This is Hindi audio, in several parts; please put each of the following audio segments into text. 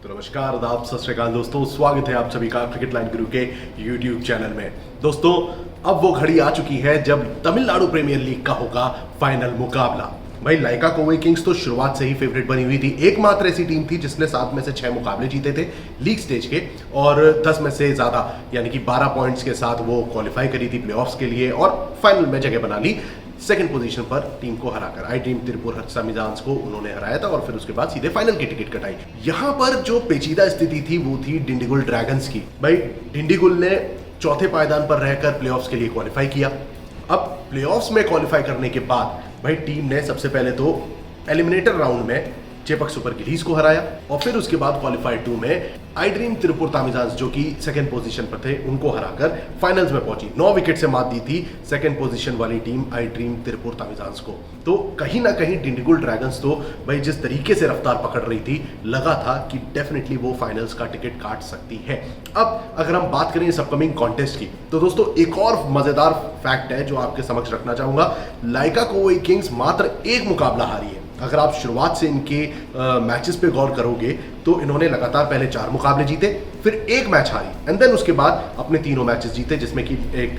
तो नमस्कार, आदाब, सत श्री अकाल दोस्तों, स्वागत है आप सभी का क्रिकेट लाइन गुरु के यूट्यूब चैनल में। दोस्तों, अब वो घड़ी आ चुकी है जब तमिलनाडु प्रीमियर लीग का होगा फाइनल मुकाबला। भाई, लाइका कोवे किंग्स तो शुरुआत से ही फेवरेट बनी हुई थी। एकमात्र ऐसी टीम थी जिसने 7 में से 6 मुकाबले जीते थे लीग स्टेज के, और 10 में से ज्यादा यानी कि 12 पॉइंट्स के साथ वो क्वालिफाई करी थी प्लेऑफ्स के लिए और फाइनल में जगह बना ली। सेकंड पोजीशन पर टीम को हराकर आई ड्रीम तिरुपुर तामिजांस को उन्होंने हराया था और फिर उसके बाद सीधे फाइनल की टिकट कटाई। यहां पर जो पेचीदा स्थिति थी वो थी डिंडीगुल ड्रैगन्स की। भाई, डिंडीगुल ने चौथे पायदान पर रहकर प्लेऑफ्स के लिए क्वालिफाई किया। अब प्लेऑफ्स में क्वालिफाई करने के बाद भाई टीम ने सबसे पहले तो एलिमिनेटर राउंड में चेपक सुपर गिलीज को हराया और फिर उसके बाद क्वालिफाइड 2 में आई ड्रीम तिरुपुर तामिजांस जो कि सेकंड पोजीशन पर थे उनको हराकर फाइनल्स में पहुंची। 9 विकेट से मात दी थी सेकंड पोजीशन वाली टीम आई ड्रीम तिरुपुर तामिजांस को। तो कहीं ना कहीं डिंडीगुल ड्रैगन्स तो भाई जिस तरीके से रफ्तार पकड़ रही थी, लगा था कि डेफिनेटली वो फाइनल्स का टिकट काट सकती है। अब अगर हम बात करें इस अपकमिंग कॉन्टेस्ट की, तो दोस्तों एक और मजेदार फैक्ट है जो आपके समक्ष रखना चाहूंगा। लाइका कोवे किंग्स मात्र एक मुकाबला हारी है। अगर आप शुरुआत से इनके मैचेस पे गौर करोगे तो इन्होंने लगातार पहले 4 मुकाबले जीते, फिर एक मैच हारी एंड देन उसके बाद अपने तीनों मैचेस जीते, जिसमें कि एक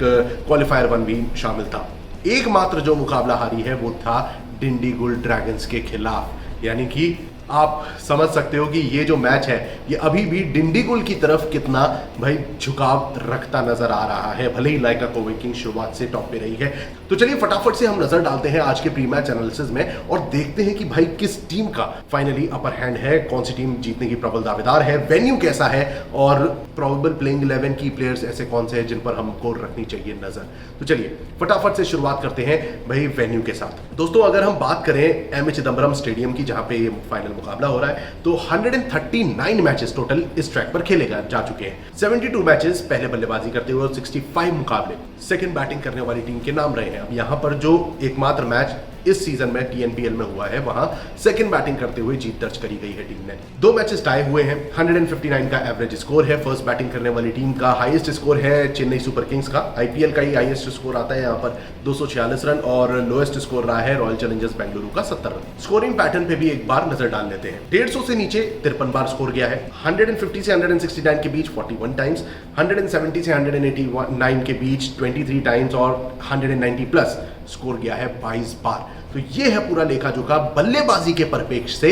क्वालिफायर 1 भी शामिल था। एकमात्र जो मुकाबला हारी है वो था डिंडीगुल ड्रैगन्स के खिलाफ। यानी कि आप समझ सकते हो कि ये जो मैच है ये अभी भी डिंडीगुल की तरफ कितना भाई झुकाव रखता नजर आ रहा है, भले ही लाइका कोवे किंग्स शुरुआत से टॉप पे रही है। तो चलिए फटाफट से हम नजर डालते हैं आज के प्री मैच एनालिसिस में और देखते हैं कि भाई किस टीम का फाइनली अपर हैंड है, कौन सी टीम जीतने की प्रबल दावेदार है, वेन्यू कैसा है और प्रोबेबल प्लेइंग 11 की प्लेयर्स ऐसे कौन से हैं जिन पर हमको रखनी चाहिए नजर। तो चलिए फटाफट से शुरुआत करते हैं भाई वेन्यू के साथ। दोस्तों, अगर हम बात करें एम चिदम्बरम स्टेडियम की जहां पे ये फाइनल मुकाबला हो रहा है, तो 139 मैचेस टोटल इस ट्रैक पर खेले जा चुके हैं। 72 मैचेस पहले बल्लेबाजी करते हुए और 65 मुकाबले सेकंड बैटिंग करने वाली टीम के नाम रहे हैं। अब यहां पर जो एकमात्र मैच इस सीजन में TNPL में हुआ है, वहां सेकंड बैटिंग करते हुए जीत दर्ज करी गई है टीम ने। 2 मैचेस टाई हुए हैं। 159 का एवरेज स्कोर है फर्स्ट बैटिंग करने वाली टीम का। हाईएस्ट स्कोर है चेन्नई सुपर किंग्स का, IPL का ही हाईएस्ट स्कोर आता है यहाँ पर 246 रन, और लोएस्ट स्कोर रहा है रॉयल चैलेंजर्स बेंगलुरु का 70 रन। स्कोरिंग पैटर्न पे भी एक बार नजर डाल लेते हैं। 150 से नीचे 53 बार स्कोर गया है। 150 से 169 के बीच 41 टाइम्स, 170 से 189 के बीच 23 टाइम्स और 190 प्लस स्कोर गया है 22 बार। तो ये है पूरा लेखा जोखा बल्लेबाजी के परिप्रेक्ष्य से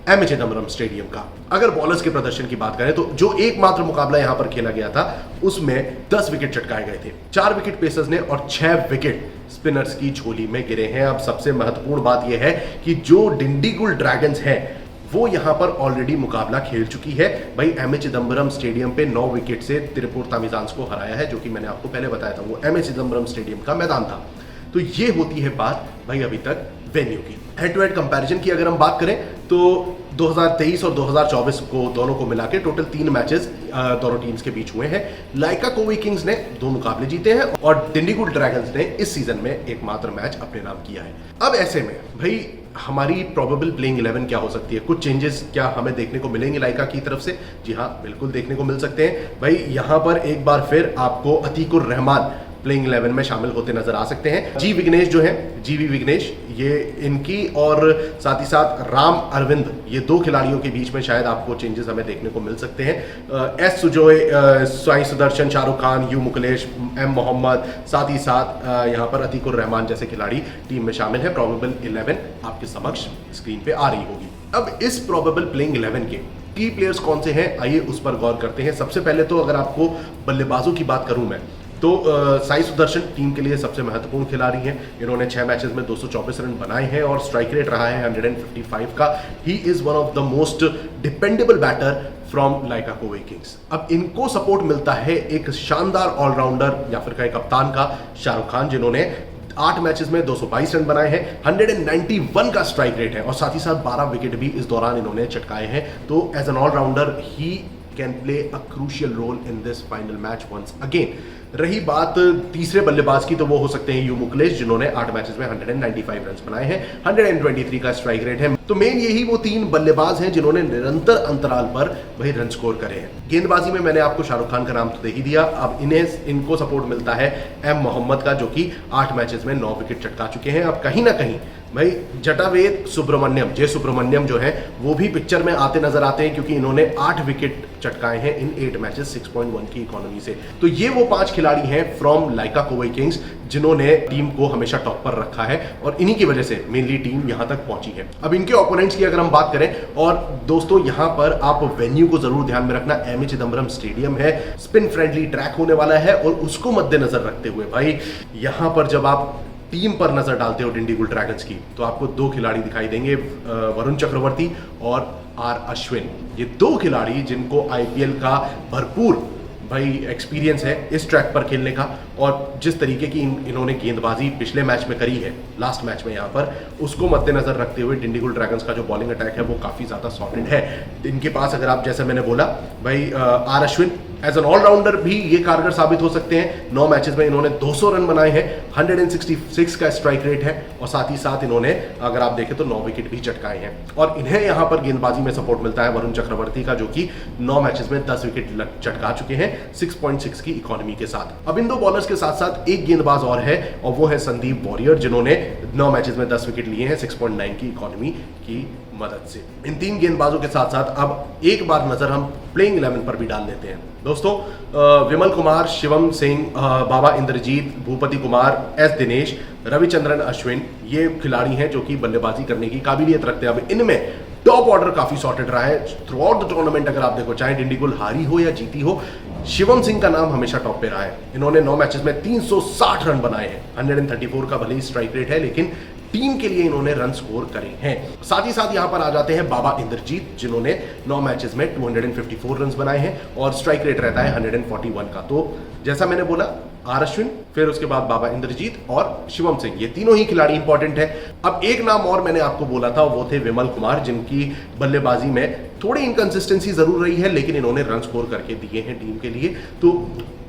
एम चिदम्बरम स्टेडियम का। अगर बॉलर्स के प्रदर्शन की बात करें तो जो एकमात्र मुकाबला यहां पर खेला गया था उसमें 10 विकेट चटकाए गए थे। 4 विकेट पेसर्स ने और 6 विकेट स्पिनर्स की झोली में गिरे हैं। अब सबसे महत्वपूर्ण बात यह है कि जो डिंडीगुल ड्रैगन्स है वो यहां पर ऑलरेडी मुकाबला खेल चुकी है। भाई, एम चिदम्बरम स्टेडियम पे 9 विकेट से तिरुपुर तामिजांस को हराया है, जो कि मैंने आपको पहले बताया था, वो एम चिदम्बरम स्टेडियम का मैदान था। तो ये होती है बात भाई अभी तक वेन्यू की। हेड टू हेड कंपैरिजन की अगर हम बात करें तो 2023 और 2024 को दोनों को मिला के टोटल 3 मैचेस दोनों टीम्स के बीच हुए हैं। लाइका कोवे किंग्स ने 2 मुकाबले जीते हैं और डिंडीगुल ड्रैगन्स ने इस सीजन में एकमात्र मैच अपने नाम किया है। अब ऐसे में भाई हमारी प्रोबेबल प्लेइंग 11 क्या हो सकती है? कुछ चेंजेस क्या हमें देखने को मिलेंगे लाइका की तरफ से? जी हाँ, बिल्कुल देखने को मिल सकते हैं। भाई यहाँ पर एक बार फिर आपको अतीकुर रहमान प्लेइंग 11 में शामिल होते नजर आ सकते हैं। जी विग्नेश जो है, जीवी विग्नेश, ये इनकी और साथ ही साथ राम अरविंद, ये 2 खिलाड़ियों के बीच में शायद आपको चेंजेस हमें देखने को मिल सकते हैं। S Sujoy, Sai Sudharsan, Shahrukh Khan, U Mukhlesh, M Mohammad, साथ ही साथ यहाँ पर अतीकुर रहमान जैसे खिलाड़ी टीम में शामिल है। प्रोबेबल 11 आपके समक्ष स्क्रीन पे आ रही होगी। अब इस प्रोबेबल प्लेइंग 11 के की प्लेयर्स कौन से हैं, आइए उस पर गौर करते हैं। सबसे पहले तो अगर आपको बल्लेबाजों की बात करूं मैं तो साई सुदर्शन टीम के लिए सबसे महत्वपूर्ण खिलाड़ी हैं। इन्होंने 6 मैचेस में 224 रन बनाए हैं और स्ट्राइक रेट रहा है 155 का। He is one of the most dependable batter from Lyca Kovai Kings. अब इनको सपोर्ट मिलता है एक शानदार ऑलराउंडर या फिर कहे कप्तान का, शाहरुख खान, जिन्होंने 8 मैचेस में 222 रन बनाए हैं। 191 का स्ट्राइक रेट है और साथ ही साथ 12 विकेट भी इस दौरान इन्होंने चटकाए हैं। तो as an allrounder he can play a crucial role in this final match once again. रही बात तीसरे बल्लेबाज की तो वो हो सकते हैं यू मुकलेश, जिन्होंने 8 मैचेस में 195 रन बनाए हैं। 123 का स्ट्राइक रेट है। तो मेन यही वो 3 बल्लेबाज हैं जिन्होंने निरंतर अंतराल पर वही रन स्कोर करे हैं। गेंदबाजी में मैंने आपको शाहरुख खान का नाम तो दे ही दिया। अब इनको सपोर्ट मिलता है एम मोहम्मद का, जो कि 8 मैचेस में 9 विकेट चटका चुके हैं। अब कहीं ना कहीं भाई जटावेद सुब्रमण्यम, जय सुब्रमण्यम जो है वो भी पिक्चर में आते नजर आते हैं क्योंकि इन्होंने 8 विकेट चटकाए हैं इन 8 मैचेस 6.1 की इकोनॉमी से। तो ये वो 5 खिलाड़ी हैं फ्रॉम लाइका कोवे किंग्स जिन्होंने टीम को हमेशा टॉप पर रखा है और इन्हीं की वजह से मेनली टीम यहां तक पहुंची है। अब इनके ओपोनेंट्स की अगर हम बात करें, और दोस्तों यहां पर आप वेन्यू को जरूर ध्यान में रखना, एमए चिदम्बरम स्टेडियम है, स्पिन फ्रेंडली ट्रैक होने वाला है और उसको मद्देनजर रखते हुए भाई यहां पर जब आप टीम पर नजर डालते हो डिंडीगुल ड्रैगन्स की तो आपको 2 खिलाड़ी दिखाई देंगे, वरुण चक्रवर्ती और आर अश्विन। ये 2 खिलाड़ी जिनको आईपीएल का भरपूर भाई एक्सपीरियंस है इस ट्रैक पर खेलने का, और जिस तरीके की इन्होंने गेंदबाजी पिछले मैच में करी है, लास्ट मैच में यहाँ पर, उसको मद्देनजर रखते हुए डिंडीगुल ड्रैगन्स का जो बॉलिंग अटैक है वो काफ़ी ज़्यादा सॉलिड है। इनके पास अगर आप, जैसे मैंने बोला भाई, R Ashwin as an allrounder भी ये कारगर साबित हो सकते हैं। 9 मैचेस में इन्होंने 200 रन बनाए हैं, 166 का स्ट्राइक रेट है और साथ ही साथ इन्होंने अगर आप देखें तो 9 विकेट भी चटकाए हैं। और इन्हें यहाँ पर गेंदबाजी में सपोर्ट मिलता है वरुण चक्रवर्ती का, जो कि 9 मैचेस में 10 विकेट चटका चुके हैं 6.6 की इकोनॉमी के साथ। अब इन 2 बॉलर्स के साथ साथ एक गेंदबाज और है और वो है संदीप वॉरियर जिन्होंने 9 मैचेस में 10 विकेट लिए हैं 6.9 की इकोनॉमी की मदद से। इन 3 गेंदबाजों के साथ साथ अब एक बार नजर हम प्लेइंग 11 पर भी डाल लेते हैं। दोस्तों विमल कुमार, शिवम सिंह, बाबा इंद्रजीत, भूपति कुमार, एस दिनेश, रविचंद्रन अश्विन, ये खिलाड़ी हैं जो कि बल्लेबाजी करने की काबिलियत रखते हैं। अब इनमें टॉप ऑर्डर काफी सॉर्टेड रहा है थ्रू आउट द टूर्नामेंट। अगर आप देखो, चाहे डिंडीगुल हारी हो या जीती हो, शिवम सिंह का नाम हमेशा टॉप पे रहा है। इन्होंने 9 मैचेस में 360 रन बनाए हैं, 134 का भले ही स्ट्राइक रेट है लेकिन टीम के लिए इन्होंने रन स्कोर करे हैं। साथ ही साथ यहां पर आ जाते हैं बाबा इंद्रजीत जिन्होंने 9 मैचेस में 254 रन बनाए हैं और स्ट्राइक रेट रहता है 141 का। तो जैसा मैंने बोला, आर अश्विन, फिर उसके बाद बाबा इंद्रजीत और शिवम सिंह, ये तीनों ही खिलाड़ी इंपॉर्टेंट है। अब एक नाम और मैंने आपको बोला था, वो थे विमल कुमार, जिनकी बल्लेबाजी में थोड़ी इनकंसिस्टेंसी जरूर रही है लेकिन इन्होंने रन स्कोर करके दिए हैं टीम के लिए। तो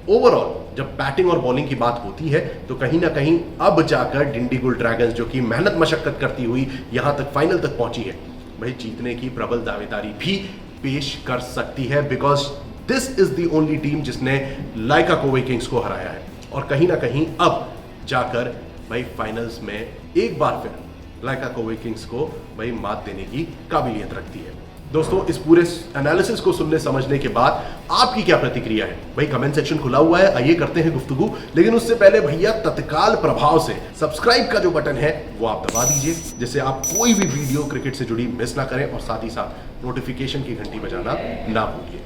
ओवरऑल जब बैटिंग और बॉलिंग की बात होती है तो कहीं ना कहीं अब जाकर डिंडीगुल ड्रैगन्स, जो कि मेहनत मशक्कत करती हुई यहां तक फाइनल तक पहुंची है, भाई जीतने की प्रबल दावेदारी भी पेश कर सकती है, because this is the only team जिसने लाइका कोवे किंग्स को हराया है। और कहीं ना कहीं अब जाकर भाई फाइनल्स में एक बार फिर लाइका कोवे किंग्स को भाई मात देने की काबिलियत रखती है। दोस्तों इस पूरे एनालिसिस को सुनने समझने के बाद आपकी क्या प्रतिक्रिया है भाई? कमेंट सेक्शन खुला हुआ है, आइए करते हैं गुफ्तगू। लेकिन उससे पहले भैया तत्काल प्रभाव से सब्सक्राइब का जो बटन है वो आप दबा दीजिए, जिससे आप कोई भी वीडियो क्रिकेट से जुड़ी मिस ना करें और साथ ही साथ नोटिफिकेशन की घंटी बजाना ना भूलिए।